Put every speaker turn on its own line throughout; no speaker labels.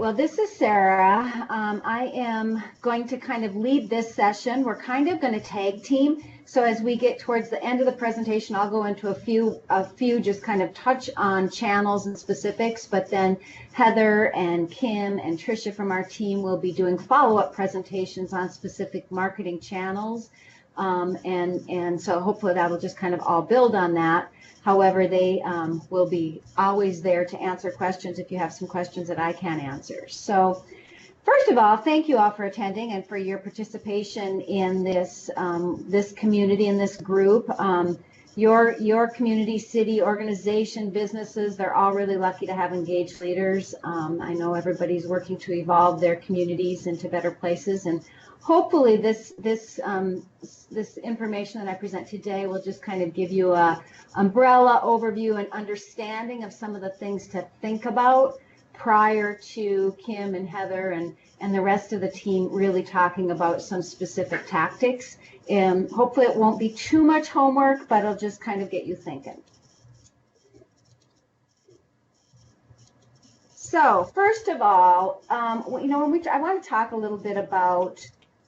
Well, this is Sarah. I am going to kind of lead this session. We're kind of going to tag team. So as we get towards the end of the presentation, I'll go into a few just kind of touch on channels and specifics, but then Heather and Kim and Tricia from our team will be doing follow-up presentations on specific marketing channels. And so hopefully that will just kind of all build on that. However, they will be always there to answer questions if you have some questions that I can answer. So first of all, thank you all for attending and for your participation in this, this community and this group. Your community, city, organization, businesses, they're all really lucky to have engaged leaders. I know everybody's working to evolve their communities into better places, and hopefully this information that I present today will just kind of give you a umbrella overview and understanding of some of the things to think about prior to Kim and Heather and the rest of the team really talking about some specific tactics. And hopefully it won't be too much homework, but it'll just kind of get you thinking. So first of all, you know, I want to talk a little bit about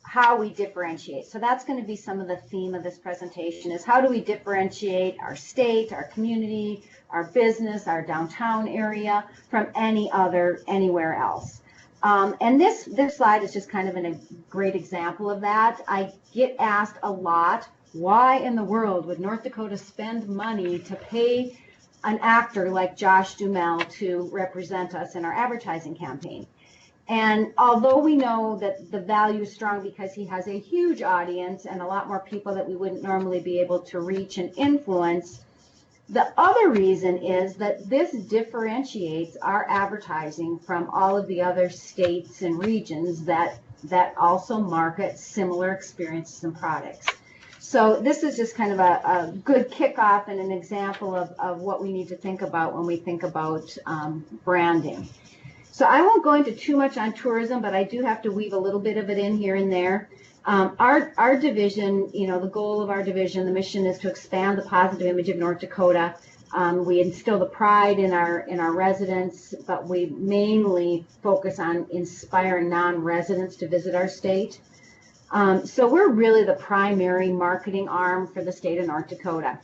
how we differentiate. So that's going to be some of the theme of this presentation, is how do we differentiate our state, our community, our business, our downtown area from anywhere else. And this slide is just kind of a great example of that. I get asked a lot, why in the world would North Dakota spend money to pay an actor like Josh Duhamel to represent us in our advertising campaign? And although we know that the value is strong because he has a huge audience and a lot more people that we wouldn't normally be able to reach and influence, the other reason is that this differentiates our advertising from all of the other states and regions that also market similar experiences and products. So this is just kind of a good kickoff and an example of what we need to think about when we think about branding. So I won't go into too much on tourism, but I do have to weave a little bit of it in here and there. Our division, you know, the goal of our division, the mission is to expand the positive image of North Dakota. We instill the pride in our residents, but we mainly focus on inspiring non-residents to visit our state. So we're really the primary marketing arm for the state of North Dakota.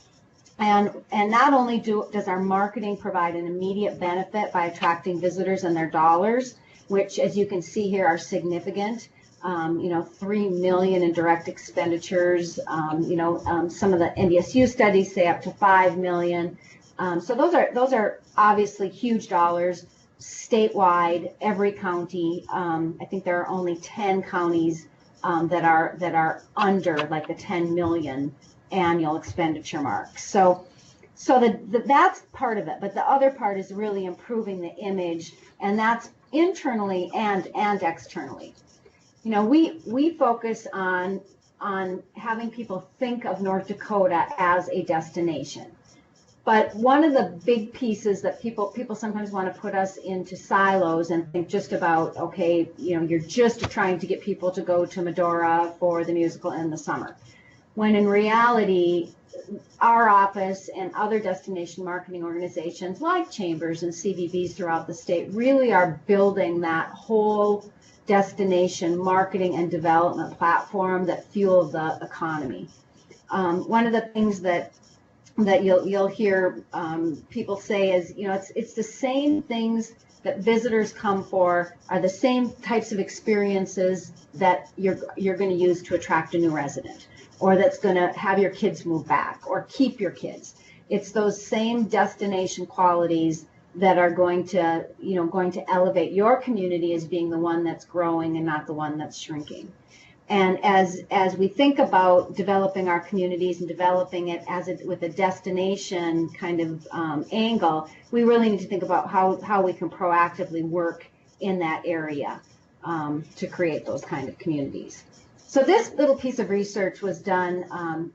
And not only does our marketing provide an immediate benefit by attracting visitors and their dollars, which, as you can see here, are significant. You know, $3 million in direct expenditures. You know, some of the NDSU studies say up to $5 million. So those are obviously huge dollars statewide. Every county. I think there are only 10 counties that are under like the 10 million annual expenditure mark. So that's part of it, but the other part is really improving the image, and that's internally and externally. You know, we focus on having people think of North Dakota as a destination. But one of the big pieces that people sometimes want to put us into silos and think just about, okay, you know, you're just trying to get people to go to Medora for the musical in the summer. When in reality, our office and other destination marketing organizations like chambers and CVBs throughout the state really are building that whole destination marketing and development platform that fuels the economy. One of the things that you'll hear people say is, you know, it's the same things that visitors come for are the same types of experiences that you're going to use to attract a new resident, or that's going to have your kids move back or keep your kids. It's those same destination qualities that are going to elevate your community as being the one that's growing and not the one that's shrinking. And as we think about developing our communities and developing it with a destination kind of angle, we really need to think about how we can proactively work in that area to create those kind of communities. So this little piece of research was done,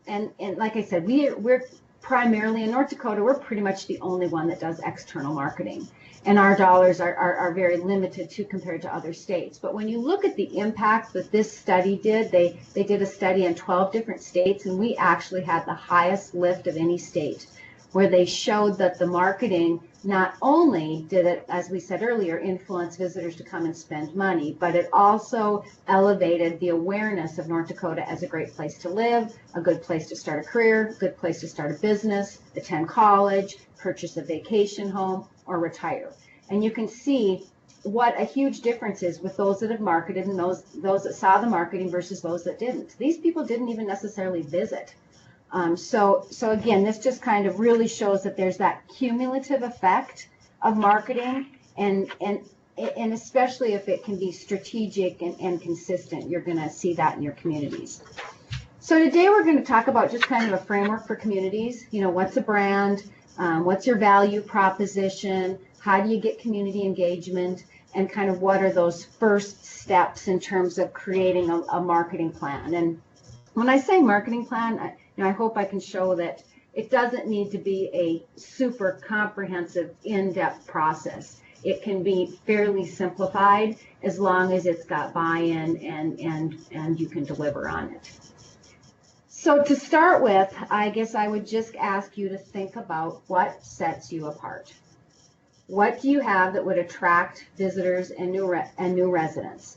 and like I said, we're primarily in North Dakota. We're pretty much the only one that does external marketing, and our dollars are very limited too compared to other states. But when you look at the impact that this study did, they did a study in 12 different states, and we actually had the highest lift of any state. where they showed that the marketing not only did it, as we said earlier, influence visitors to come and spend money, but it also elevated the awareness of North Dakota as a great place to live, a good place to start a career, a good place to start a business, attend college, purchase a vacation home, or retire. And you can see what a huge difference is with those that have marketed and those that saw the marketing versus those that didn't. These people didn't even necessarily visit. So again, this just kind of really shows that there's that cumulative effect of marketing, and especially if it can be strategic and consistent, you're going to see that in your communities. So today we're going to talk about just kind of a framework for communities. You know, what's a brand? What's your value proposition? How do you get community engagement? And kind of what are those first steps in terms of creating a marketing plan? And when I say marketing plan, I hope I can show that it doesn't need to be a super comprehensive, in-depth process. It can be fairly simplified as long as it's got buy-in and you can deliver on it. So to start with, I guess I would just ask you to think about what sets you apart. What do you have that would attract visitors and new residents?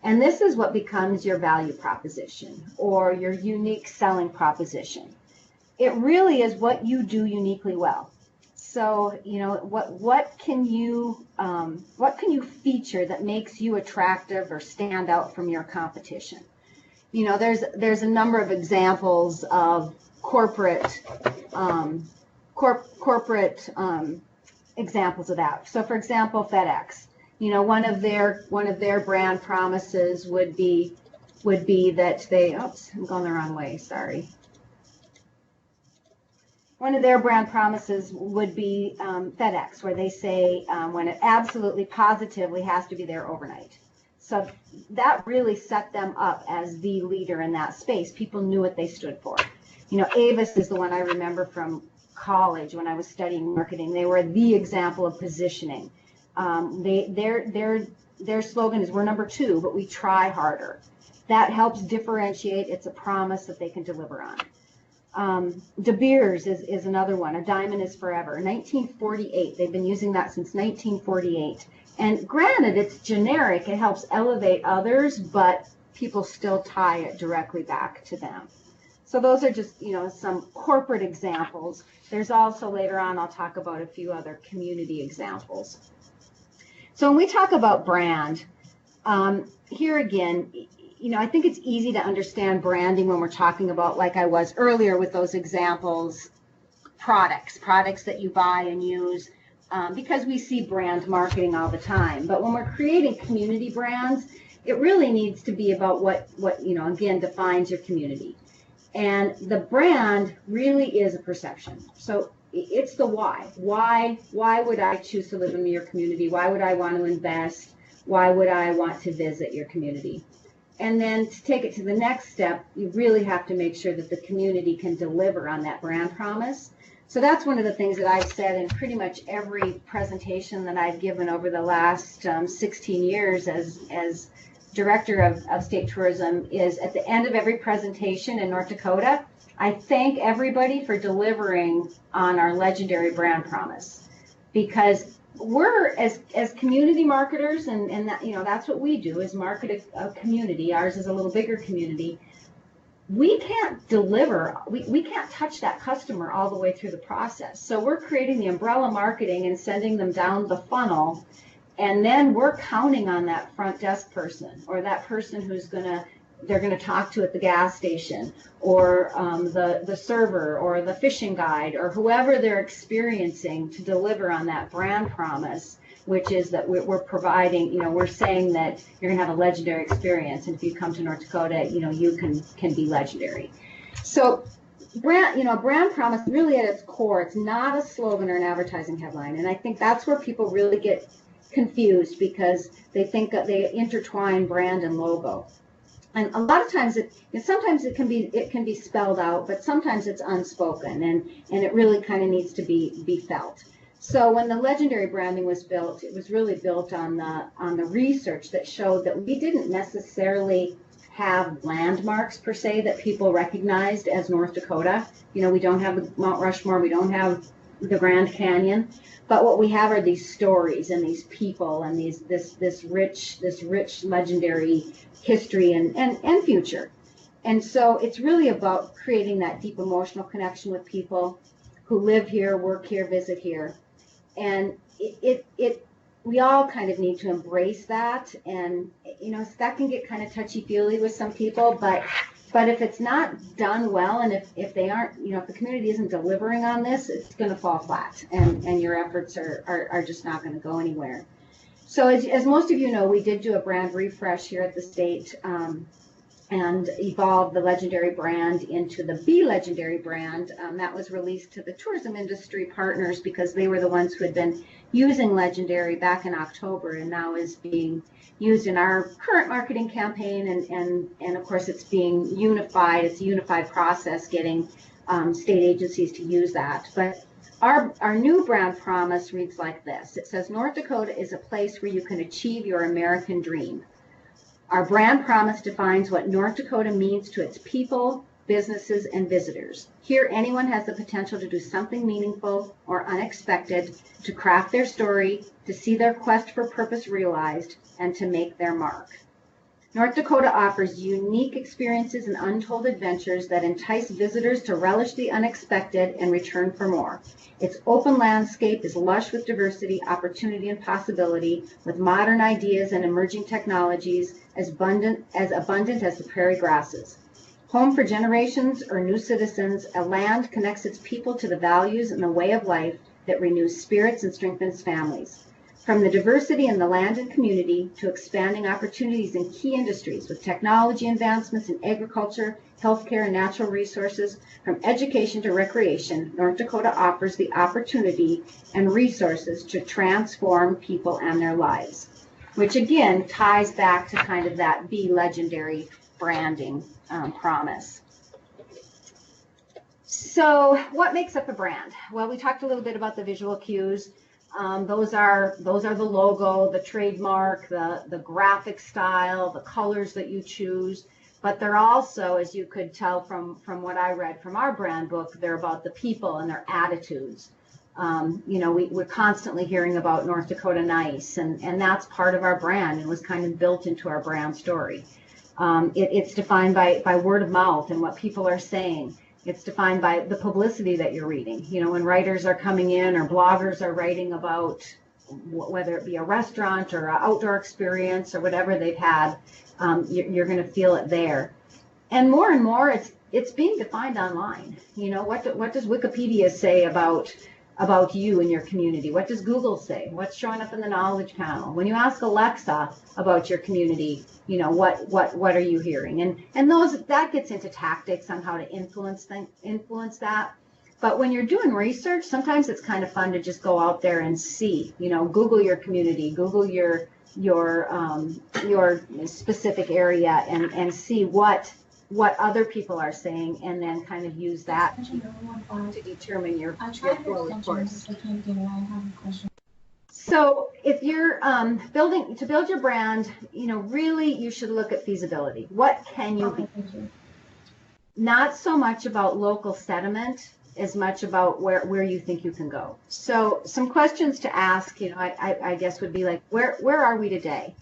And this is what becomes your value proposition or your unique selling proposition. It really is what you do uniquely well. So, you know, what can you feature that makes you attractive or stand out from your competition? You know, there's a number of examples of corporate examples of that. So, for example, FedEx. You know, one of their brand promises would be that they, oops, I'm going the wrong way, sorry. One of their brand promises would be FedEx, where they say when it absolutely positively has to be there overnight. So that really set them up as the leader in that space. People knew what they stood for. You know, Avis is the one I remember from college when I was studying marketing. They were the example of positioning. Their slogan is, "We're number 2, but we try harder." That helps differentiate. It's a promise that they can deliver on. De Beers is another one. A diamond is forever. 1948. They've been using that since 1948. And granted, it's generic. It helps elevate others, but people still tie it directly back to them. So those are just, you know, some corporate examples. There's also, later on, I'll talk about a few other community examples. So when we talk about brand, here again, you know, I think it's easy to understand branding when we're talking about, like I was earlier with those examples, products that you buy and use, because we see brand marketing all the time. But when we're creating community brands, it really needs to be about what you know, again, defines your community. And the brand really is a perception. So it's the why. Why would I choose to live in your community? Why would I want to invest? Why would I want to visit your community? And then to take it to the next step, you really have to make sure that the community can deliver on that brand promise. So that's one of the things that I've said in pretty much every presentation that I've given over the last 16 years as Director of State Tourism, is at the end of every presentation in North Dakota, I thank everybody for delivering on our legendary brand promise, because we're as community marketers, and that, you know, that's what we do, is market a community. Ours is a little bigger community. We can't deliver, we can't touch that customer all the way through the process. So we're creating the umbrella marketing and sending them down the funnel, and then we're counting on that front desk person, or that person who's they're going to talk to at the gas station, or the server, or the fishing guide, or whoever they're experiencing, to deliver on that brand promise, which is that we're providing, you know, we're saying that you're going to have a legendary experience, and if you come to North Dakota, you know, you can be legendary. So brand promise, really at its core, it's not a slogan or an advertising headline, and I think that's where people really get confused, because they think that they intertwine brand and logo. And a lot of times sometimes it can be spelled out, but sometimes it's unspoken, and it really kind of needs to be felt. So when the legendary branding was built, it was really built on the research that showed that we didn't necessarily have landmarks per se that people recognized as North Dakota. You know, we don't have the Mount Rushmore, we don't have the Grand Canyon, but what we have are these stories and these people and this rich legendary history and future. And so it's really about creating that deep emotional connection with people who live here, work here, visit here. And we all kind of need to embrace that. And, you know, that can get kind of touchy-feely with some people, but if it's not done well, and if they aren't, you know, if the community isn't delivering on this, it's going to fall flat, and your efforts are just not going to go anywhere. So as most of you know, we did do a brand refresh here at the state, and evolved the legendary brand into the Be Legendary brand. That was released to the tourism industry partners because they were the ones who had been using legendary back in October, and now is being used in our current marketing campaign, and of course it's being unified. It's a unified process getting state agencies to use that. But our new brand promise reads like this. It says, North Dakota is a place where you can achieve your American dream. Our brand promise defines what North Dakota means to its people, businesses, and visitors. Here, anyone has the potential to do something meaningful or unexpected, to craft their story, to see their quest for purpose realized, and to make their mark. North Dakota offers unique experiences and untold adventures that entice visitors to relish the unexpected and return for more. Its open landscape is lush with diversity, opportunity, and possibility, with modern ideas and emerging technologies as abundant as the prairie grasses. Home for generations or new citizens, a land connects its people to the values and the way of life that renews spirits and strengthens families. From the diversity in the land and community to expanding opportunities in key industries with technology advancements in agriculture, healthcare, and natural resources, from education to recreation, North Dakota offers the opportunity and resources to transform people and their lives, which again ties back to kind of that Be Legendary branding promise. So what makes up a brand? Well, we talked a little bit about the visual cues. Those are the logo, the trademark, the graphic style, the colors that you choose. But they're also, as you could tell from what I read from our brand book, they're about the people and their attitudes. You know, we're constantly hearing about North Dakota nice, and that's part of our brand and was kind of built into our brand story. It's defined by word of mouth and what people are saying. It's defined by the publicity that you're reading. You know, when writers are coming in or bloggers are writing about whether it be a restaurant or an outdoor experience or whatever they've had, you're going to feel it there. And more, it's being defined online. You know, what does Wikipedia say about you and your community? What does Google say? What's showing up in the knowledge panel? When you ask Alexa about your community, you know, what are you hearing? And that gets into tactics on how to influence that. But when you're doing research, sometimes it's kind of fun to just go out there and see, you know, Google your community, Google your specific area, and see what other people are saying, and then kind of use that to determine your forward course. So if you're build your brand, you know, really you should look at feasibility. What can you be? Not so much about local sentiment as much about where you think you can go. So some questions to ask, you know, I guess would be like, where are we today?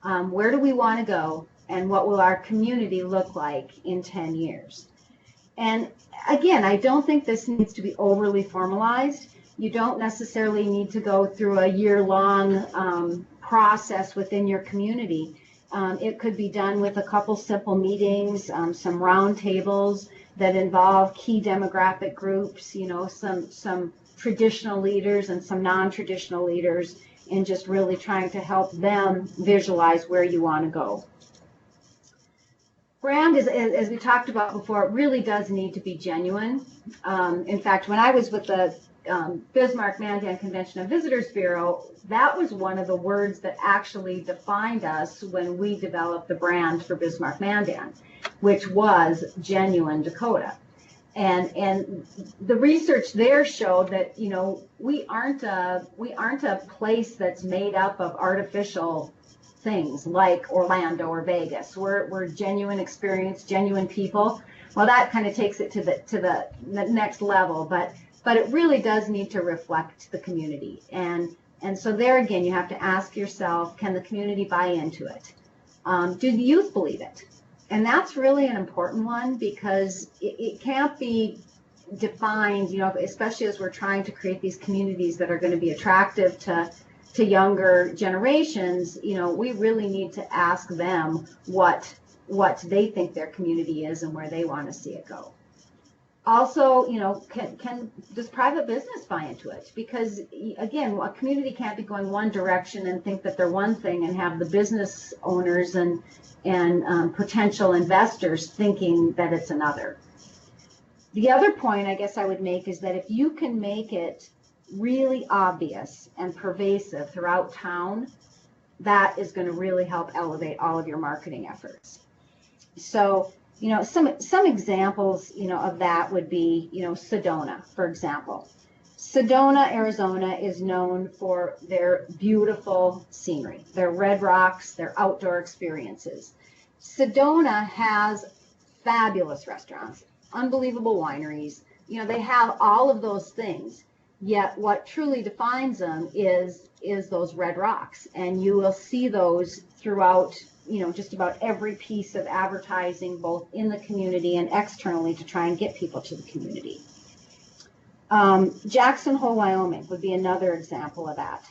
Where do we want to go? And what will our community look like in 10 years? And again, I don't think this needs to be overly formalized. You don't necessarily need to go through a year-long process within your community. It could be done with a couple simple meetings, some round tables that involve key demographic groups, you know, some traditional leaders and some non-traditional leaders, and just really trying to help them visualize where you want to go. Brand, as we talked about before, it really does need to be genuine. In fact, when I was with the Bismarck-Mandan Convention and Visitors Bureau, that was one of the words that actually defined us when we developed the brand for Bismarck-Mandan, which was genuine Dakota. And the research there showed that, you know, we aren't a place that's made up of artificial things like Orlando or Vegas. We're genuine experience, genuine people. Well, that kind of takes it to the next level, but it really does need to reflect the community. And so there again, you have to ask yourself, can the community buy into it? Do the youth believe it? And that's really an important one, because it can't be defined, especially as we're trying to create these communities that are going to be attractive to younger generations. We really need to ask them what they think their community is and where they want to see it go. Also, does private business buy into it? Because again, a community can't be going one direction and think that they're one thing, and have the business owners and potential investors thinking that it's another. The other point I guess I would make is that if you can make it really obvious and pervasive throughout town, that is going to really help elevate all of your marketing efforts. So, some examples, of that would be, Sedona, for example. Sedona, Arizona is known for their beautiful scenery, their red rocks, their outdoor experiences. Sedona has fabulous restaurants, unbelievable wineries. They have all of those things. Yet what truly defines them is those red rocks. And you will see those throughout, just about every piece of advertising, both in the community and externally, to try and get people to the community. Jackson Hole, Wyoming would be another example of that.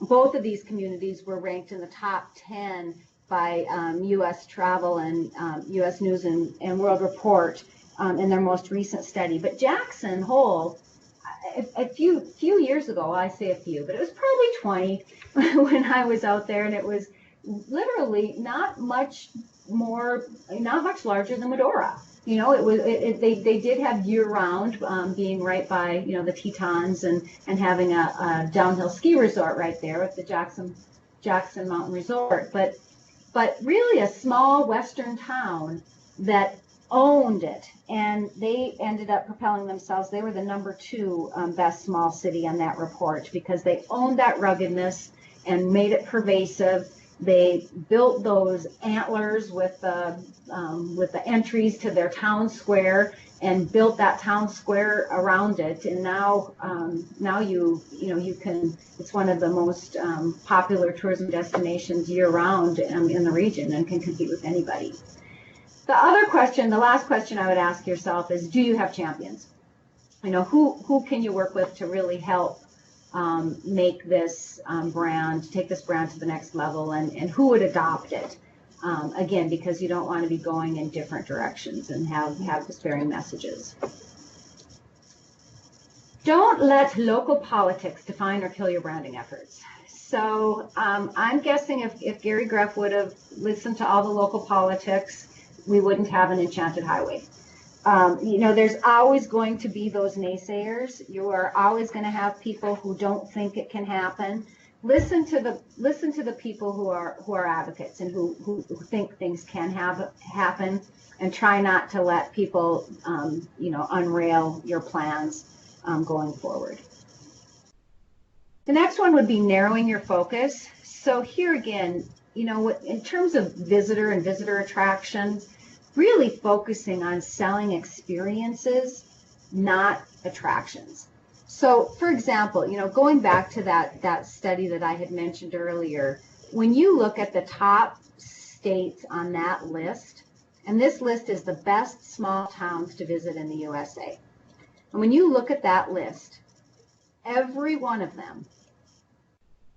Both of these communities were ranked in the top 10 by U.S. Travel and U.S. News and World Report in their most recent study. But Jackson Hole, a few years ago, I say a few, but it was probably 20 when I was out there, and it was literally not much larger than Medora. They did have year-round, being right by the Tetons and having a downhill ski resort right there at the Jackson Mountain Resort, but really a small western town that owned it, and they ended up propelling themselves. They were the #2 best small city on that report, because they owned that ruggedness and made it pervasive. They built those antlers with the entries to their town square, and built that town square around it. And now you can. It's one of the most popular tourism destinations year round in the region, and can compete with anybody. The other question, the last question I would ask yourself is, do you have champions? Who can you work with to really help make this take this brand to the next level, and who would adopt it? Again, because you don't want to be going in different directions and have despairing messages. Don't let local politics define or kill your branding efforts. So I'm guessing if Gary Greff would have listened to all the local politics, we wouldn't have an enchanted highway. There's always going to be those naysayers. You are always going to have people who don't think it can happen. Listen to the people who are advocates and who think things can happen, and try not to let people unrail your plans going forward. The next one would be narrowing your focus. So here again, in terms of visitor and visitor attractions, really focusing on selling experiences, not attractions. So for example, going back to that study that I had mentioned earlier, when you look at the top states on that list, and this list is the best small towns to visit in the USA. And when you look at that list, every one of them,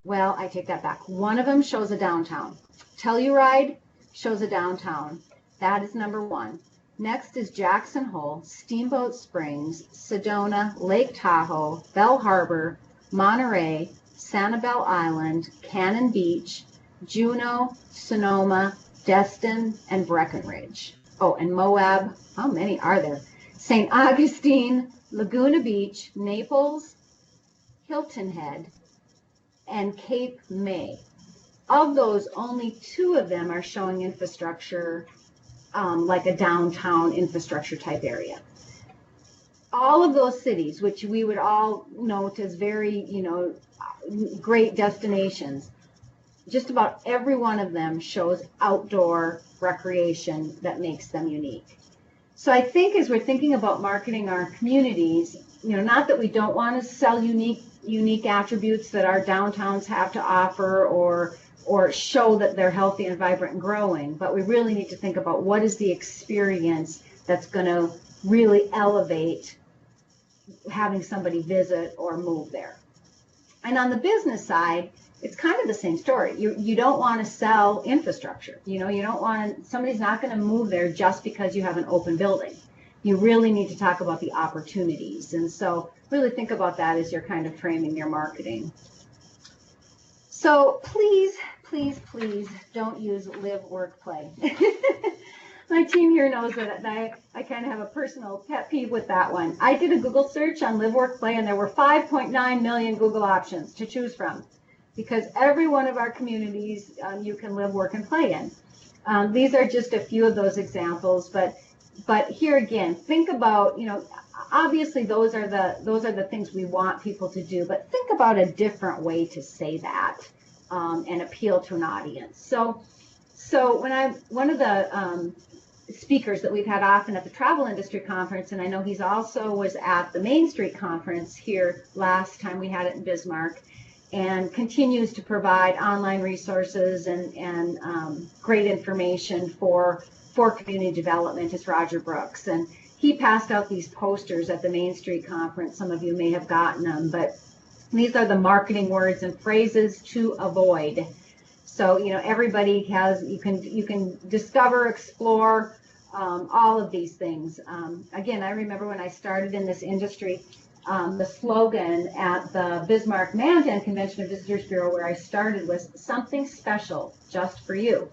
well, I take that back. One of them shows a downtown. Telluride shows a downtown. That is #1. Next is Jackson Hole, Steamboat Springs, Sedona, Lake Tahoe, Belle Harbor, Monterey, Sanibel Island, Cannon Beach, Juneau, Sonoma, Destin, and Breckenridge. Oh, and Moab. How many are there? St. Augustine, Laguna Beach, Naples, Hilton Head, and Cape May. Of those, only 2 of them are showing infrastructure, like a downtown infrastructure type area. All of those cities, which we would all note as very, great destinations, just about every one of them shows outdoor recreation that makes them unique. So I think as we're thinking about marketing our communities, not that we don't want to sell unique attributes that our downtowns have to offer, or show that they're healthy and vibrant and growing, but we really need to think about what is the experience that's going to really elevate having somebody visit or move there. And on the business side, it's kind of the same story. You don't want to sell infrastructure. You don't want somebody's not going to move there just because you have an open building. You really need to talk about the opportunities. And so really think about that as you're kind of framing your marketing. So please don't use live, work, play. My team here knows that I kind of have a personal pet peeve with that one. I did a Google search on live, work, play, and there were 5.9 million Google options to choose from, because every one of our communities you can live, work, and play in. These are just a few of those examples, but here again, think about, obviously those are the things we want people to do, but think about a different way to say that and appeal to an audience. So one of the speakers that we've had often at the travel industry conference, and I know he's also was at the Main Street conference here last time we had it in Bismarck, and continues to provide online resources and great information for community development, is Roger Brooks. And he passed out these posters at the Main Street conference. Some of you may have gotten them, but these are the marketing words and phrases to avoid. So, everybody has, you can discover, explore, all of these things. Again, I remember when I started in this industry, the slogan at the Bismarck Mandan Convention of Visitors Bureau, where I started, was something special just for you.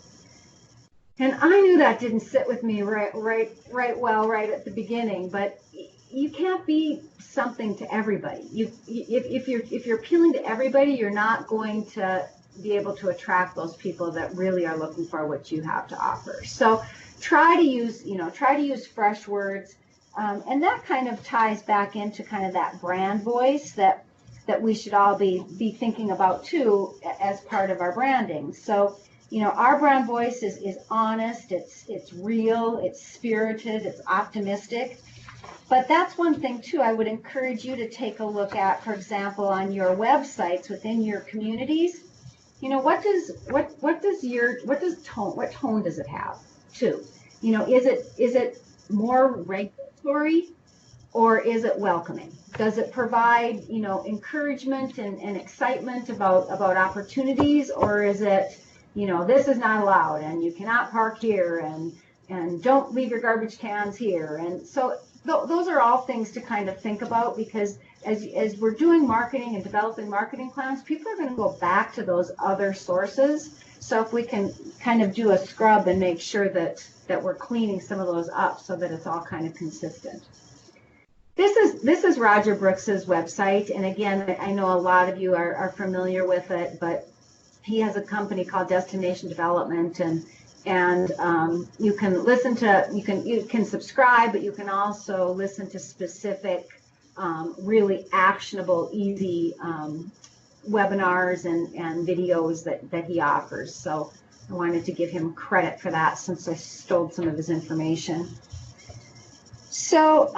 And I knew that didn't sit with me right at the beginning, but you can't be something to everybody. If you're appealing to everybody, you're not going to be able to attract those people that really are looking for what you have to offer. So try to use fresh words, and that kind of ties back into kind of that brand voice that we should all be thinking about too as part of our branding. So our brand voice is honest, it's real, it's spirited, it's optimistic. But that's one thing too I would encourage you to take a look at, for example, on your websites within your communities. What tone does it have too? Is it more regulatory, or is it welcoming? Does it provide, encouragement and excitement about opportunities, or is it, this is not allowed and you cannot park here and don't leave your garbage cans here? And so those are all things to kind of think about, because as we're doing marketing and developing marketing plans, people are going to go back to those other sources. So if we can kind of do a scrub and make sure that we're cleaning some of those up so that it's all kind of consistent. This is Roger Brooks's website, and again, I know a lot of you are familiar with it, but he has a company called Destination Development, and you can listen to, you can subscribe, but you can also listen to specific, really actionable, easy webinars and videos that he offers. So I wanted to give him credit for that, since I stole some of his information. So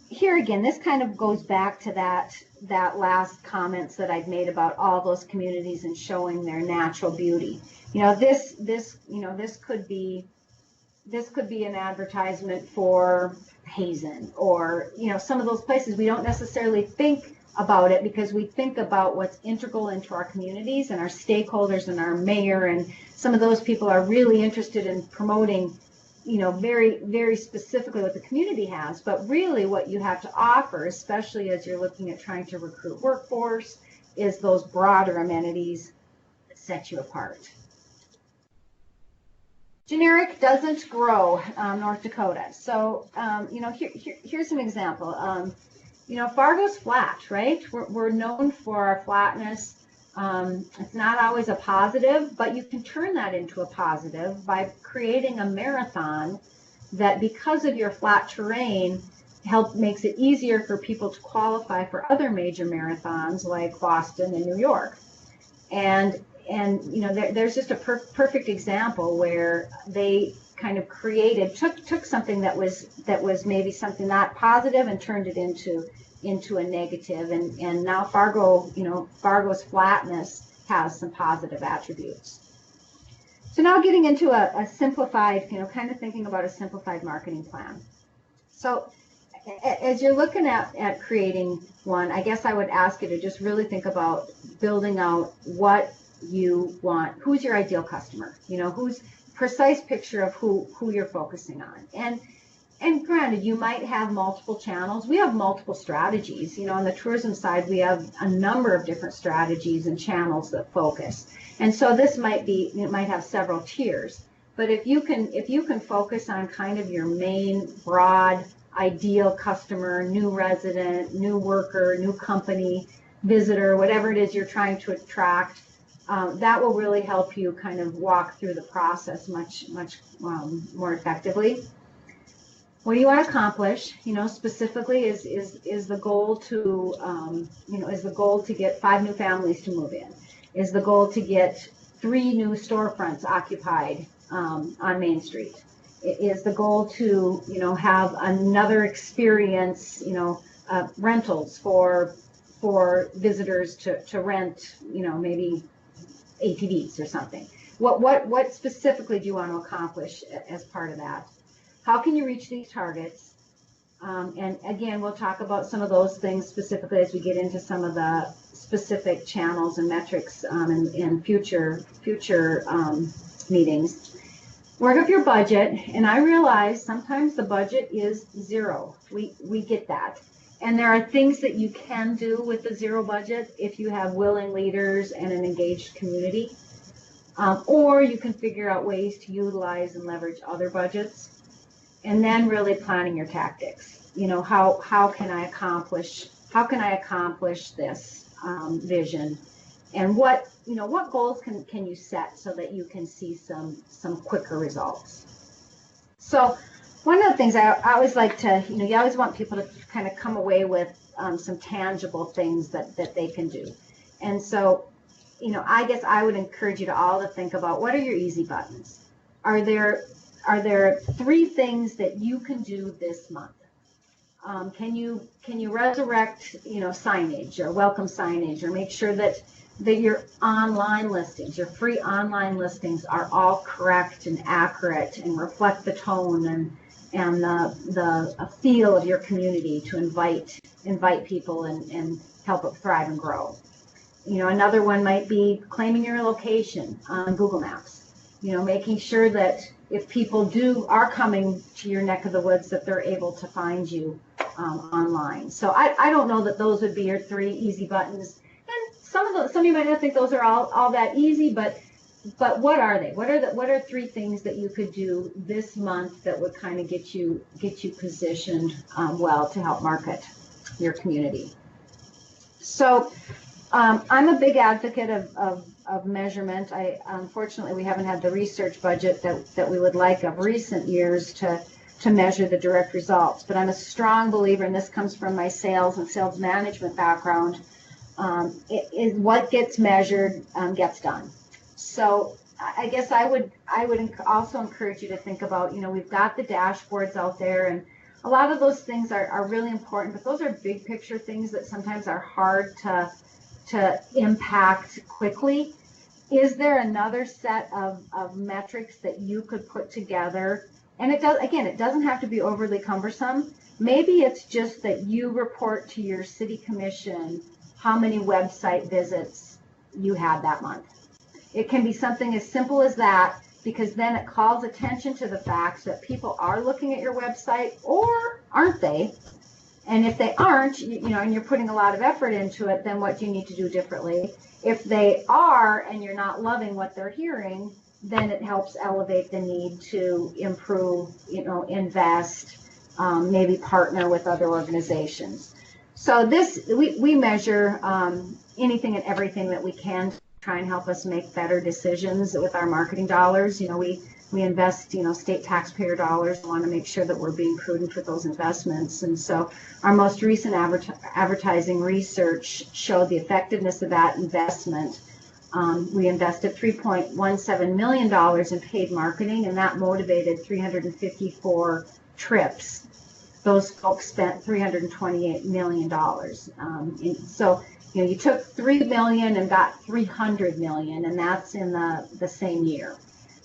here again, this kind of goes back to that last comments that I'd made about all those communities and showing their natural beauty. This could be an advertisement for Hazen, or some of those places we don't necessarily think about it, because we think about what's integral into our communities and our stakeholders and our mayor, and some of those people are really interested in promoting very, very specifically what the community has. But really what you have to offer, especially as you're looking at trying to recruit workforce, is those broader amenities that set you apart. Generic doesn't grow, North Dakota. So, here's an example. Fargo's flat, right? We're known for our flatness. It's not always a positive, but you can turn that into a positive by creating a marathon that, because of your flat terrain, makes it easier for people to qualify for other major marathons like Boston and New York. And you know, there's just a perfect example where they kind of took something that was maybe something not positive and turned it into a negative, and now Fargo's flatness has some positive attributes. So now getting into a simplified, kind of thinking about a simplified marketing plan. So as you're looking at creating one, I guess I would ask you to just really think about building out what you want. Who's your ideal customer? Who's precise picture of who you're focusing on. And granted, you might have multiple channels. We have multiple strategies. On the tourism side, we have a number of different strategies and channels that focus. And so this might have several tiers. But if you can focus on kind of your main broad ideal customer, new resident, new worker, new company, visitor, whatever it is you're trying to attract, that will really help you kind of walk through the process much more effectively. What do you want to accomplish? Specifically, is the goal to is the goal to get 5 new families to move in? Is the goal to get 3 new storefronts occupied on Main Street? Is the goal to have another experience, rentals for visitors to rent, maybe ATVs or something? What specifically do you want to accomplish as part of that? How can you reach these targets? And again, we'll talk about some of those things specifically as we get into some of the specific channels and metrics in future meetings. Work up your budget, and I realize sometimes the budget is 0. We get that. And there are things that you can do with the 0 budget if you have willing leaders and an engaged community. Or you can figure out ways to utilize and leverage other budgets. And then really planning your tactics. How can I accomplish this vision? And what goals can you set so that you can see some quicker results? So one of the things I always like to, you always want people to kind of come away with some tangible things that they can do. And so, I guess I would encourage you to all to think about, what are your easy buttons? Are there 3 things that you can do this month? Can you resurrect signage or welcome signage, or make sure that your online listings, your free online listings, are all correct and accurate and reflect the tone and the feel of your community to invite people and help it thrive and grow. Another one might be claiming your location on Google Maps. Making sure that if people are coming to your neck of the woods, that they're able to find you online. So I don't know that those would be your 3 easy buttons. And some of you might not think those are all that easy, but what are they? What are 3 things that you could do this month that would kind of get you positioned well to help market your community? So I'm a big advocate of measurement. Unfortunately, we haven't had the research budget that we would like of recent years to measure the direct results. But I'm a strong believer, and this comes from my sales and sales management background, is what gets measured gets done. So I guess I would also encourage you to think about, we've got the dashboards out there, and a lot of those things are really important, but those are big picture things that sometimes are hard to impact quickly. Is there another set of metrics that you could put together? And it doesn't have to be overly cumbersome. Maybe it's just that you report to your city commission how many website visits you had that month. It can be something as simple as that, because then it calls attention to the fact that people are looking at your website, or aren't they? And if they aren't, and you're putting a lot of effort into it, then what do you need to do differently? If they are, and you're not loving what they're hearing, then it helps elevate the need to improve, invest, maybe partner with other organizations. So we measure anything and everything that we can to try and help us make better decisions with our marketing dollars. We invest, state taxpayer dollars. We want to make sure that we're being prudent with those investments. And so our most recent advertising research showed the effectiveness of that investment We invested $3.17 million in paid marketing, and that motivated 354 trips. Those folks spent $328 million. So, you took $3 million and got $300 million, and that's in the same year.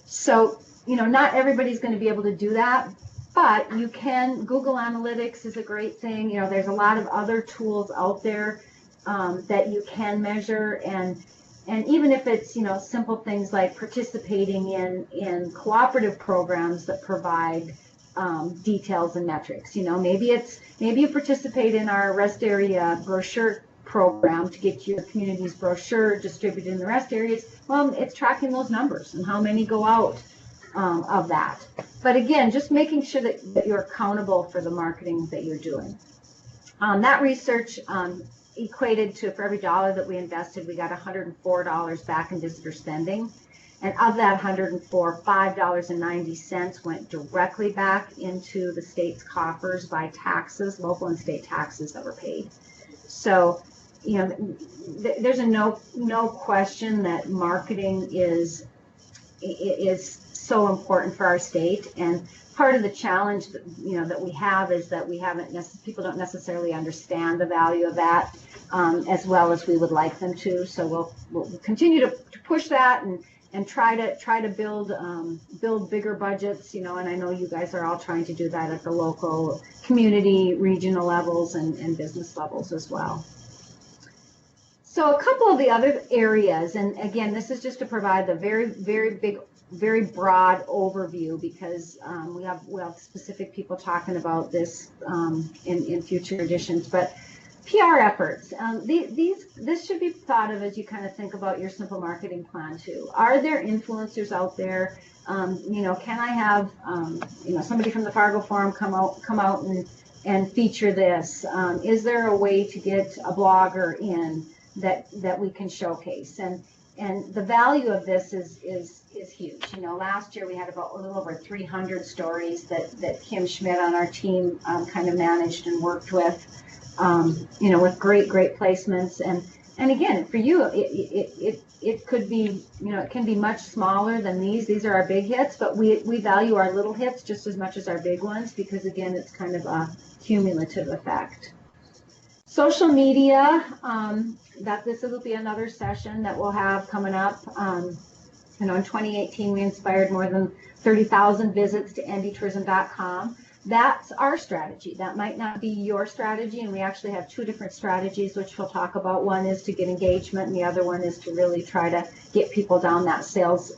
So, not everybody's going to be able to do that, but you can. Google Analytics is a great thing. There's a lot of other tools out there that you can measure, and even if it's, simple things like participating in cooperative programs that provide details and metrics. Maybe you participate in our rest area brochure program to get your community's brochure distributed in the rest areas. Well, it's tracking those numbers and how many go out of that. But again, just making sure that you're accountable for the marketing that you're doing. That research equated to, for every dollar that we invested, we got $104 back in visitor spending. And of that 104, $5.90 went directly back into the state's coffers by taxes, local and state taxes that were paid. So, there's no question that marketing is so important for our state. And part of the challenge that we have is that people don't necessarily understand the value of that as well as we would like them to. So we'll continue to push that and try to build bigger budgets, and I know you guys are all trying to do that at the local, community, regional levels and business levels as well. So a couple of the other areas, and again, this is just to provide the very broad overview, because we have specific people talking about this in future editions, but PR efforts. This should be thought of as you kind of think about your simple marketing plan too. Are there influencers out there? Can I have somebody from the Fargo Forum come out and feature this? Is there a way to get a blogger in that we can showcase? And the value of this is huge. Last year we had about a little over 300 stories that Kim Schmidt on our team kind of managed and worked with. With great placements, and again, for you, it could be, it can be much smaller than these. These are our big hits, but we value our little hits just as much as our big ones, because again, it's kind of a cumulative effect. Social media, this will be another session that we'll have coming up. In 2018, we inspired more than 30,000 visits to ndtourism.com. That's our strategy. That might not be your strategy, and we actually have two different strategies, which we'll talk about. One is to get engagement, and the other one is to really try to get people down that sales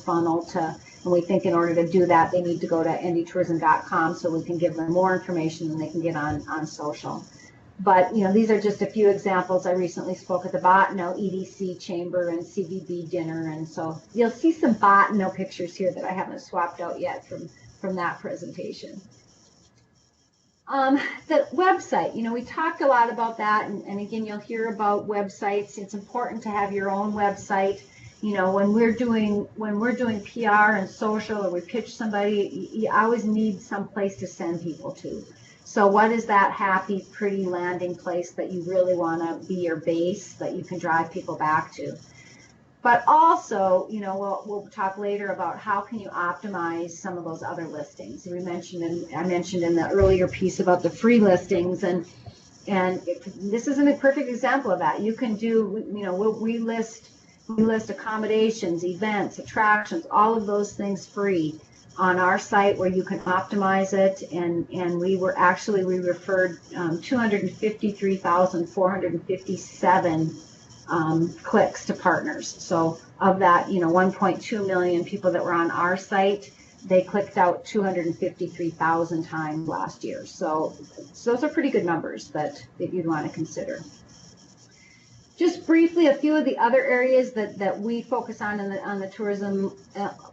funnel. And we think in order to do that, they need to go to ndtourism.com so we can give them more information and they can get on social. But these are just a few examples. I recently spoke at the Botano EDC Chamber and CVB dinner, and so you'll see some Botano pictures here that I haven't swapped out yet from that presentation. The website, we talked a lot about that, and again, you'll hear about websites. It's important to have your own website. When we're doing PR and social, or we pitch somebody, you always need some place to send people to. So what is that happy, pretty landing place that you really want to be your base, that you can drive people back to? But also, we'll talk later about how can you optimize some of those other listings. I mentioned in the earlier piece about the free listings, and this isn't a perfect example of that. You can do, we list accommodations, events, attractions, all of those things free on our site where you can optimize it. And we referred 253,457 clicks to partners. So of that, 1.2 million people that were on our site, they clicked out 253,000 times last year. So those are pretty good numbers that you'd want to consider. Just briefly, a few of the other areas that we focus on the tourism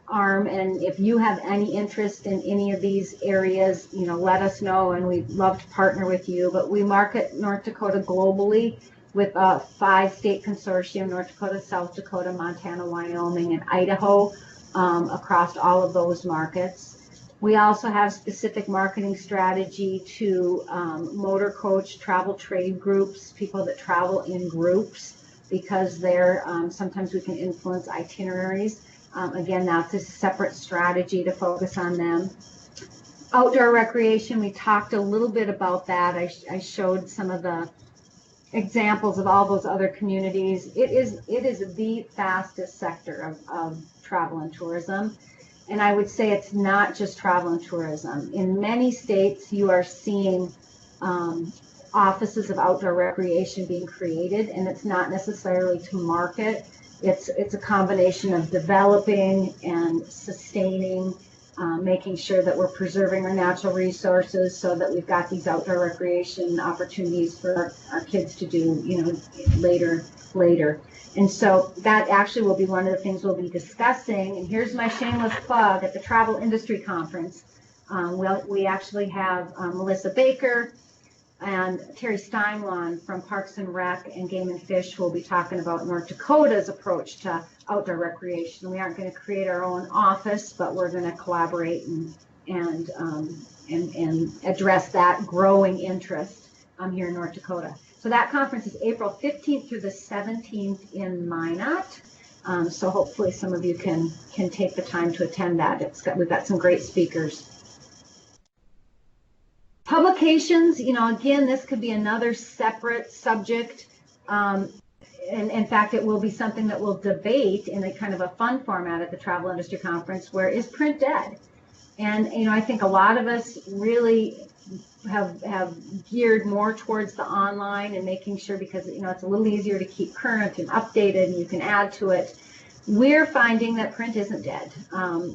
arm, and if you have any interest in any of these areas, let us know, and we'd love to partner with you. But we market North Dakota globally with a 5-state consortium: North Dakota, South Dakota, Montana, Wyoming, and Idaho, across all of those markets. We also have specific marketing strategy to motor coach, travel trade groups, people that travel in groups because they're sometimes we can influence itineraries. Again, that's a separate strategy to focus on them. Outdoor recreation, we talked a little bit about that. I showed some of the examples of all those other communities. It is the fastest sector of travel and tourism. And I would say it's not just travel and tourism. In many states, you are seeing offices of outdoor recreation being created, and it's not necessarily to market. It's a combination of developing and sustaining, making sure that we're preserving our natural resources so that we've got these outdoor recreation opportunities for our kids to do, later. And so that actually will be one of the things we'll be discussing. And here's my shameless plug at the Travel Industry Conference. We actually have Melissa Baker and Terry Steinwan from Parks and Rec and Game and Fish who will be talking about North Dakota's approach to outdoor recreation. We aren't going to create our own office, but we're going to collaborate and address that growing interest here in North Dakota. So that conference is April 15th through the 17th in Minot. So hopefully some of you can take the time to attend that. We've got some great speakers. Publications, again, this could be another separate subject. And in fact, it will be something that we'll debate in a kind of a fun format at the Travel Industry Conference, where is print dead? And, I think a lot of us really have geared more towards the online and making sure, because, it's a little easier to keep current and updated and you can add to it. We're finding that print isn't dead.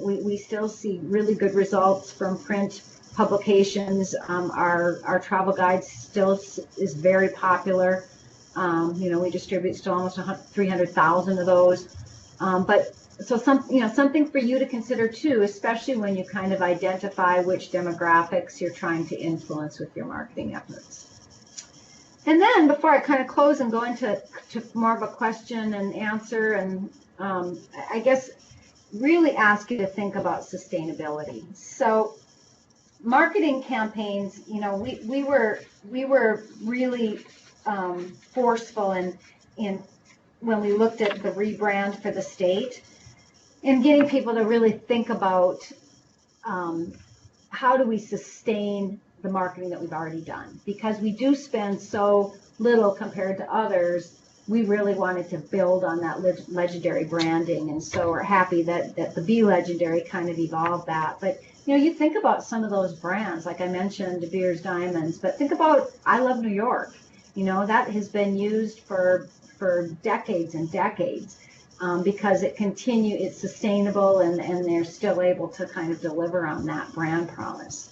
We still see really good results from print publications. Our travel guide still is very popular. We distribute still almost 300,000 of those. But so something for you to consider too, especially when you kind of identify which demographics you're trying to influence with your marketing efforts. And then before I kind of close and go into more of a question and answer, and I guess really ask you to think about sustainability. So marketing campaigns, we were really forceful in when we looked at the rebrand for the state, and getting people to really think about how do we sustain the marketing that we've already done, because we do spend so little compared to others. We really wanted to build on that legendary branding, and so we're happy that the Be Legendary kind of evolved that. But you think about some of those brands, like I mentioned, De Beers Diamonds, but think about I Love New York. That has been used for decades and decades, because it's sustainable, and they're still able to kind of deliver on that brand promise.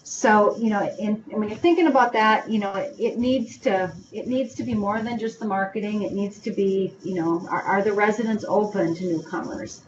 So, and when you're thinking about that, it needs to be more than just the marketing. It needs to be, are the residents open to newcomers?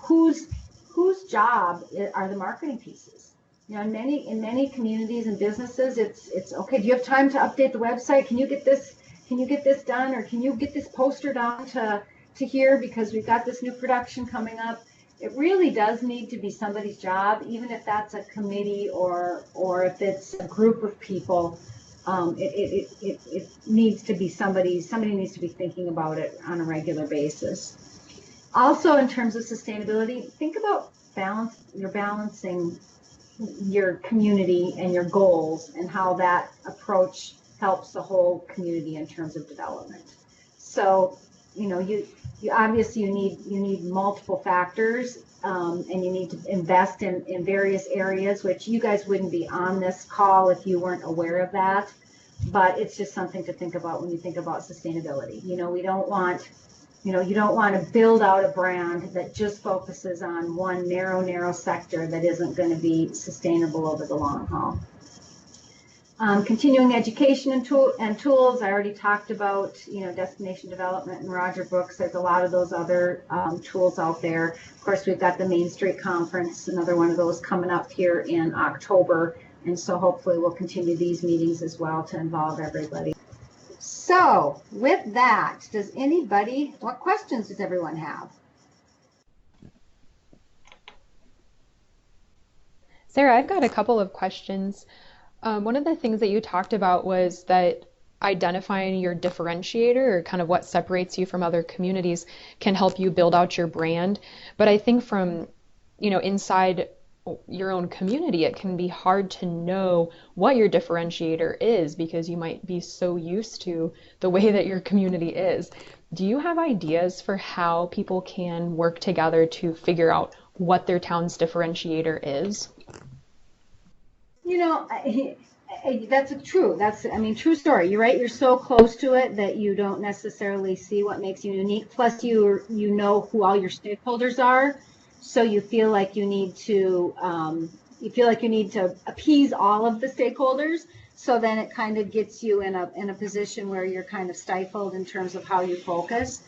Whose job are the marketing pieces? In many communities and businesses, it's okay. Do you have time to update the website? Can you get this done, or can you get this poster down to here, because we've got this new production coming up? It really does need to be somebody's job, even if that's a committee or if it's a group of people. It needs to be somebody needs to be thinking about it on a regular basis. Also, in terms of sustainability, think about balancing your community and your goals, and how that approach helps the whole community in terms of development. So, you obviously you need multiple factors, and you need to invest in various areas, which you guys wouldn't be on this call if you weren't aware of that. But it's just something to think about when you think about sustainability. We don't want, you don't want to build out a brand that just focuses on one narrow sector that isn't going to be sustainable over the long haul. Continuing education and tools. I already talked about, destination development and Roger Brooks. There's a lot of those other tools out there. Of course, we've got the Main Street Conference, another one of those coming up here in October. And so hopefully we'll continue these meetings as well to involve everybody. So with that, what questions does everyone have?
Sarah, I've got a couple of questions. One of the things that you talked about was that identifying your differentiator or kind of what separates you from other communities can help you build out your brand. But I think from, inside your own community, it can be hard to know what your differentiator is because you might be so used to the way that your community is. Do you have ideas for how people can work together to figure out what their town's differentiator is?
You know, that's true. True story. You're right. You're so close to it that you don't necessarily see what makes you unique. Plus, you know who all your stakeholders are, so you feel like you need to appease all of the stakeholders. So then it kind of gets you in a position where you're kind of stifled in terms of how you focus.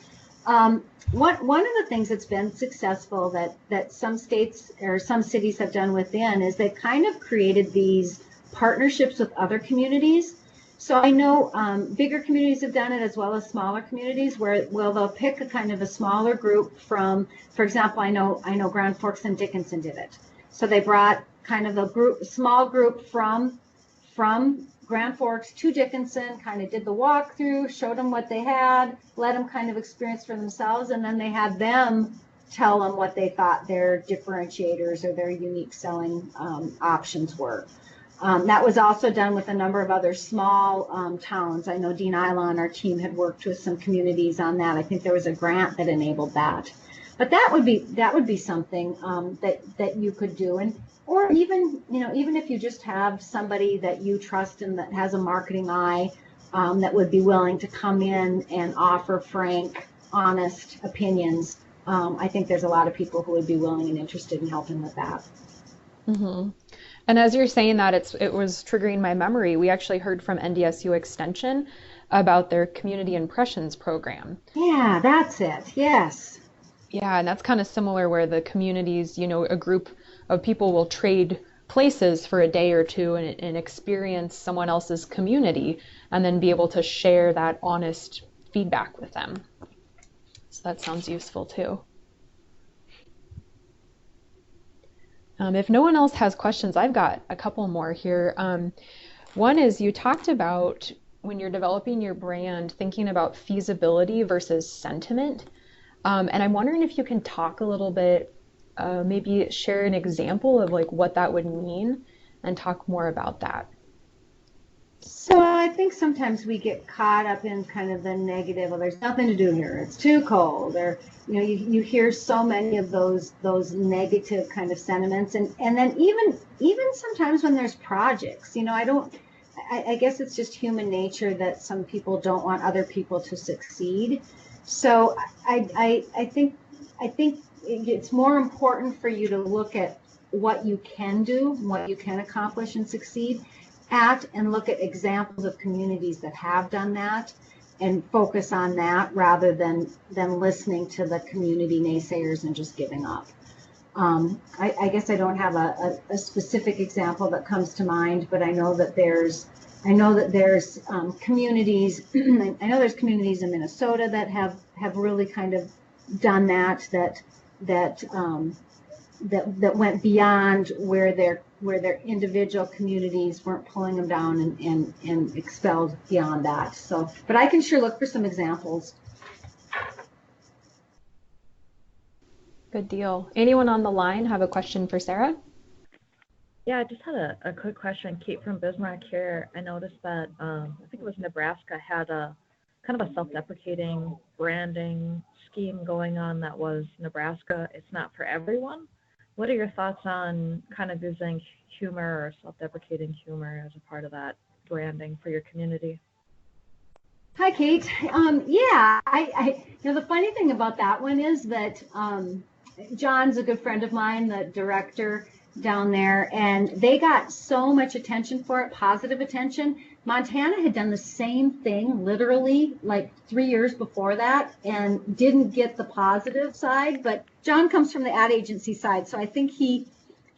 One of the things that's been successful that some states or some cities have done within is they've kind of created these partnerships with other communities. So I know bigger communities have done it as well as smaller communities where they'll pick a kind of a smaller group from, for example, I know Grand Forks and Dickinson did it. So they brought kind of a small group from Grand Forks to Dickinson, kind of did the walkthrough, showed them what they had, let them kind of experience for themselves, and then they had them tell them what they thought their differentiators or their unique selling options were. That was also done with a number of other small towns. I know Dean Isla and our team had worked with some communities on that. I think there was a grant that enabled that. But that would be something that you could do, or even if you just have somebody that you trust and that has a marketing eye that would be willing to come in and offer frank, honest opinions. I think there's a lot of people who would be willing and interested in helping with that.
Hmm. And as you're saying that, it was triggering my memory. We actually heard from NDSU Extension about their Community Impressions program.
Yeah, that's it. Yes.
Yeah, and that's kind of similar where the communities, a group of people will trade places for a day or two and experience someone else's community and then be able to share that honest feedback with them. So that sounds useful too. If no one else has questions, I've got a couple more here. One is you talked about when you're developing your brand, thinking about feasibility versus sentiment. And I'm wondering if you can talk a little bit, maybe share an example of like what that would mean and talk more about that.
So I think sometimes we get caught up in kind of the negative, well, there's nothing to do here, it's too cold, or you hear so many of those negative kind of sentiments, and then even sometimes when there's projects, I guess it's just human nature that some people don't want other people to succeed. So I think it's more important for you to look at what you can do, what you can accomplish and succeed at, and look at examples of communities that have done that and focus on that rather than listening to the community naysayers and just giving up. I guess I don't have a specific example that comes to mind, but I know that there's communities. I know there's communities in Minnesota that have really kind of done that went beyond where their individual communities weren't pulling them down and expelled beyond that. So, but I can sure look for some examples.
Good deal. Anyone on the line have a question for Sarah?
Yeah, I just had a quick question. Kate from Bismarck here. I noticed that I think it was Nebraska had a kind of a self-deprecating branding scheme going on that was Nebraska. It's not for everyone. What are your thoughts on kind of using humor or self-deprecating humor as a part of that branding for your community?
Hi, Kate. Yeah, the funny thing about that one is that John's a good friend of mine, the director down there, and they got so much attention for it, positive attention. Montana had done the same thing literally like 3 years before that and didn't get the positive side, but John comes from the ad agency side, so I think he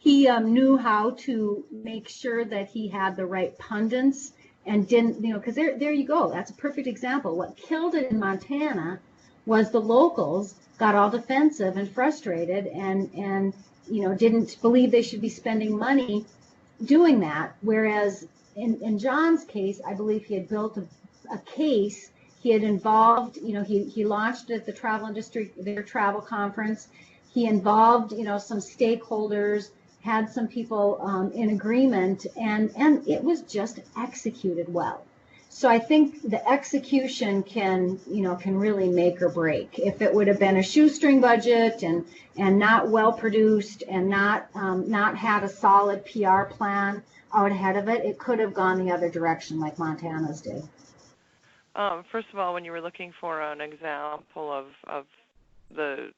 knew how to make sure that he had the right pundits and didn't, because there you go, that's a perfect example. What killed it in Montana was the locals got all defensive and frustrated and didn't believe they should be spending money doing that. Whereas in John's case, I believe he had built a case. He had involved, he launched at the travel industry, their travel conference. He involved, some stakeholders, had some people in agreement, and it was just executed well. So I think the execution can really make or break. If it would have been a shoestring budget and not well produced and not had a solid PR plan out ahead of it, it could have gone the other direction like Montana's did.
First of all, when you were looking for an example of the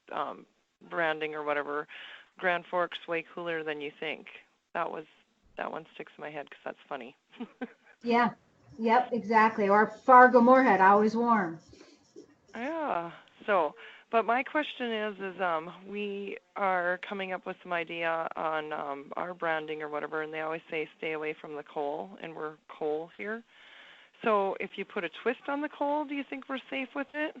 branding or whatever, Grand Forks way cooler than you think. That one sticks in my head because that's funny.
Yeah. Yep, exactly. Or Fargo Moorhead, always warm.
Yeah. So, but my question is we are coming up with some idea on our branding or whatever, and they always say stay away from the coal, and we're coal here. So if you put a twist on the coal, do you think we're safe with it?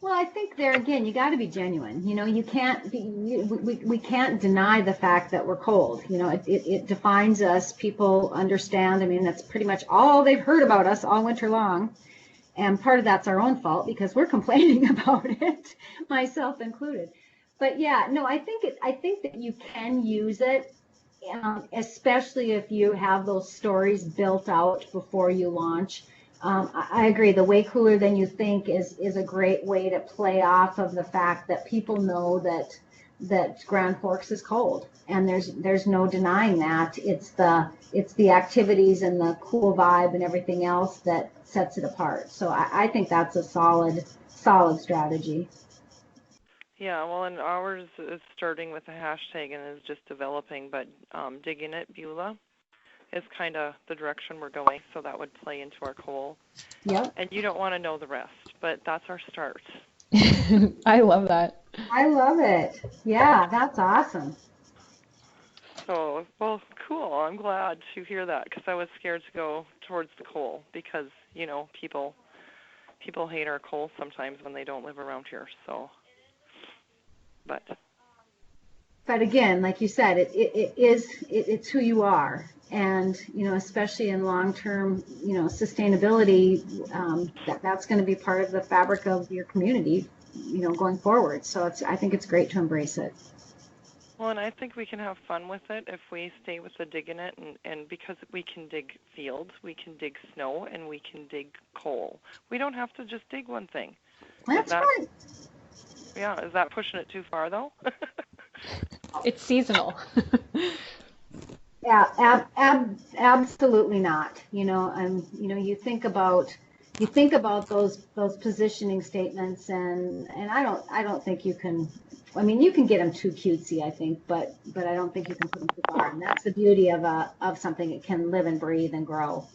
Well, I think there again, you got to be genuine. You can't we can't deny the fact that we're cold. It defines us. People understand. I mean, that's pretty much all they've heard about us all winter long. And part of that's our own fault because we're complaining about it, myself included. But yeah, no, I think that you can use it, especially if you have those stories built out before you launch. I agree. The way cooler than you think is a great way to play off of the fact that people know that Grand Forks is cold, and there's no denying that. It's the activities and the cool vibe and everything else that sets it apart. So I think that's a solid strategy.
Yeah, well, and ours is starting with a hashtag and is just developing, but digging it, Beulah, is kind of the direction we're going, so that would play into our coal.
Yep.
And you don't want to know the rest, but that's our start.
I love that.
I love it. Yeah, that's awesome.
So, well, cool. I'm glad to hear that because I was scared to go towards the coal because, people hate our coal sometimes when they don't live around here. So, but
again, like you said, it's who you are. And, especially in long-term, sustainability, that's going to be part of the fabric of your community, going forward. So I think it's great to embrace it.
Well, and I think we can have fun with it if we stay with the digging it, and because we can dig fields, we can dig snow, and we can dig coal. We don't have to just dig one thing.
That's right.
Yeah, is that pushing it too far, though?
It's seasonal.
Yeah, absolutely not. You think about those positioning statements, and I don't think you can. I mean, you can get them too cutesy, I think, but I don't think you can put them too far. And that's the beauty of something. It can live and breathe and grow.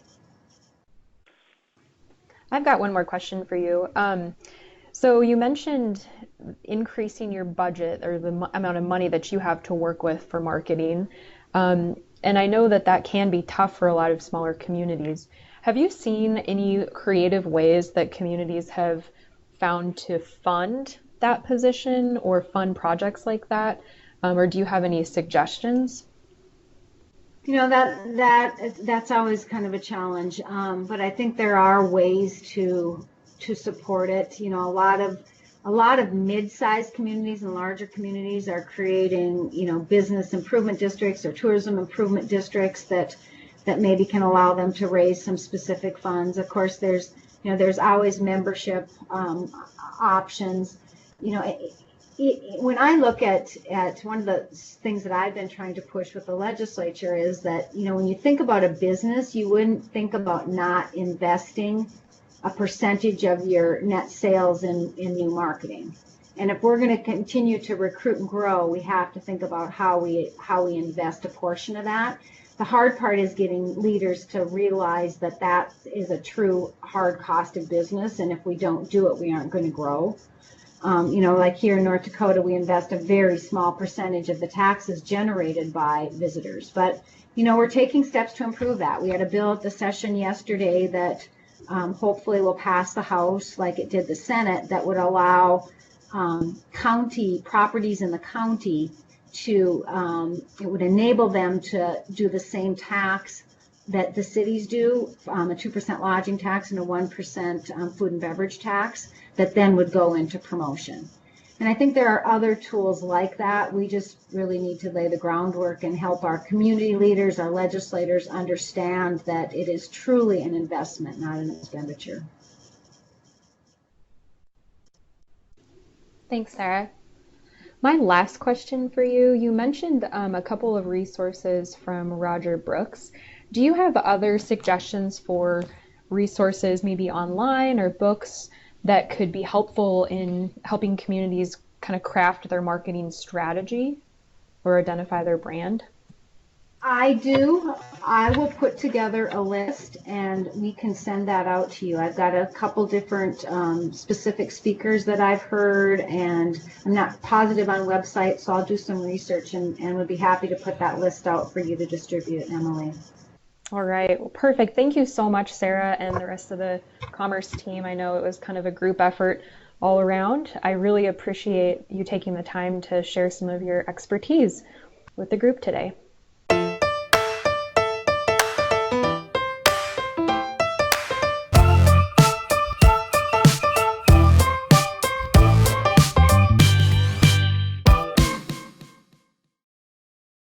I've got one more question for you. So you mentioned increasing your budget or the amount of money that you have to work with for marketing. And I know that can be tough for a lot of smaller communities. Have you seen any creative ways that communities have found to fund that position or fund projects like that? Or do you have any suggestions?
That's always kind of a challenge. But I think there are ways to support it. A lot of mid-sized communities and larger communities are creating, business improvement districts or tourism improvement districts that maybe can allow them to raise some specific funds. Of course, there's always membership options. When I look at one of the things that I've been trying to push with the legislature is that, when you think about a business, you wouldn't think about not investing a percentage of your net sales in new marketing. And if we're going to continue to recruit and grow, we have to think about how we invest a portion of that. The hard part is getting leaders to realize that is a true hard cost of business, and if we don't do it, we aren't going to grow. Like here in North Dakota, we invest a very small percentage of the taxes generated by visitors. But, we're taking steps to improve that. We had a bill at the session yesterday that hopefully will pass the House like it did the Senate that would allow county properties in the county to, it would enable them to do the same tax that the cities do, a 2% lodging tax and a 1% food and beverage tax that then would go into promotion. And I think there are other tools like that. We just really need to lay the groundwork and help our community leaders, our legislators understand that it is truly an investment, not an expenditure.
Thanks, Sarah. My last question for you, you mentioned a couple of resources from Roger Brooks. Do you have other suggestions for resources, maybe online or books, that could be helpful in helping communities kind of craft their marketing strategy or identify their brand?
I do. I will put together a list and we can send that out to you. I've got a couple different specific speakers that I've heard, and I'm not positive on websites, so I'll do some research and would be happy to put that list out for you to distribute, Emily.
All right, well, perfect. Thank you so much, Sarah, and the rest of the Commerce team. I know it was kind of a group effort all around. I really appreciate you taking the time to share some of your expertise with the group today.